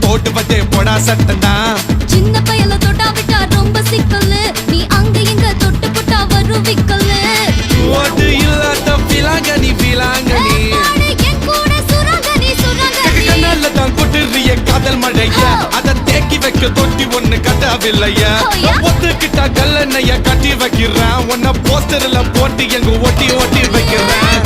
போட்டு வச்சே போடா சட்டனா சின்ன பயல தொட்டா விட்டா ரொம்ப சிக்கலு நீ அங்க எங்க தொட்டு புட்டா வரும் விக்கலு ஓட்டு இல்லாத பிலாங்கனி பிலாங்கனி என் கூட சுரங்கனி சுரங்கனி கண்ணால தான் கொட்டுறிய காதல் மழைய அத தேக்கி வைக்க தொட்டி ஒண்ணு கட்டவில்லையா ஒத்துக்கிட்டா கல்லணைய கட்டி வைக்கிறேன் உன்ன போஸ்டர்ல போட்டு எங்க ஒட்டி ஒட்டி வைக்கிறேன்